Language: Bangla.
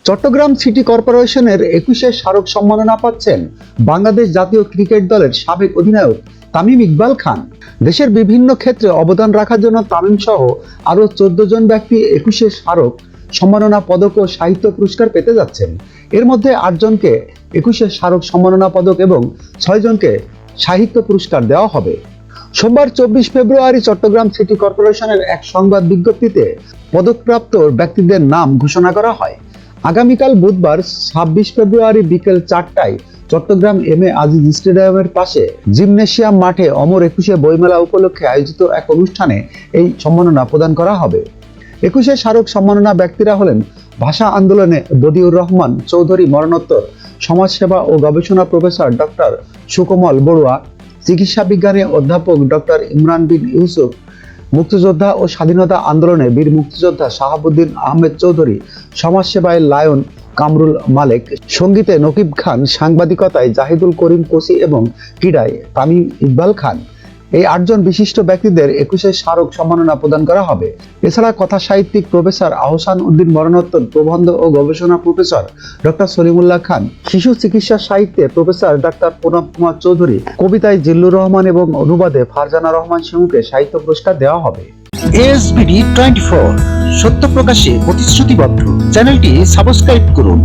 চট্টগ্রাম সিটি কর্পোরেশনের 21 স্মারক সম্মাননা পাচ্ছেন বাংলাদেশ জাতীয় ক্রিকেট দলের সাবেক অধিনায়ক তামিম ইকবাল খান। দেশের বিভিন্ন ক্ষেত্রে অবদান রাখার জন্য তামিম সহ আরও 14 জন ব্যক্তি 21 স্মারক সম্মাননা পদক ও সাহিত্য পুরস্কার পেতে যাচ্ছেন। এর মধ্যে 8 জনকে 21 স্মারক সম্মাননা পদক এবং 6 জনকে সাহিত্য পুরস্কার দেওয়া হবে। সোমবার 24 ফেব্রুয়ারি চট্টগ্রাম সিটি কর্পোরেশনের এক সংবাদ বিজ্ঞপ্তিতে পদকপ্রাপ্ত ব্যক্তিদের নাম ঘোষণা করা হয়। আগামীকাল বুধবার 26 ফেব্রুয়ারি বিকেল 4টায় চট্টগ্রাম এম.এ. আজিজ স্টেডিয়ামের পাশে জিমনেশিয়াম মাঠে অমর 21 বইমেলা উপলক্ষে আয়োজিত এক অনুষ্ঠানে এই সম্মাননা প্রদান করা হবে। 21 স্মারক সম্মাননা ব্যক্তিরা হলেন ভাষা আন্দোলনে বদিউর রহমান চৌধুরী মরণোত্তর সমাজসেবা ও গবেষণা প্রফেসর ডক্টর সুকোমল বড়ুয়া, চিকিৎসা বিজ্ঞানে অধ্যাপক ডক্টর ইমরান বিন ইউসুফ, মুক্তিযোদ্ধা ও স্বাধীনতা আন্দোলনে বীর মুক্তিযোদ্ধা শাহাবুদ্দিন আহমেদ চৌধুরী, সমাজসেবায় লায়ন কামরুল মালেক, সঙ্গীতে নকিব খান, সাংবাদিকতায় জাহিদুল করিম কোসি এবং ক্রীড়ায় তামিম ইকবাল খান। এই 8 জন বিশিষ্ট ব্যক্তিদের 21 স্মারক সম্মাননা প্রদান করা হবে। এছাড়া কথা সাহিত্যিক প্রফেসর আহসান উদ্দিন মরণোত্তর, প্রবন্ধ ও গবেষণা প্রফেসর ডক্টর সলিমুল্লাহ খান, শিশু চিকিৎসা সাহিত্যে প্রফেসর ডক্টর প্রণব কুমার চৌধুরী, কবিতায় জিল্লুর রহমান এবং অনুবাদে ফারজানা রহমান শিমুকে সাহিত্য পুরস্কার দেওয়া হবে। ASBD 24 সত্য প্রকাশে প্রতিশ্রুতিবদ্ধ। চ্যানেলটি সাবস্ক্রাইব করুন।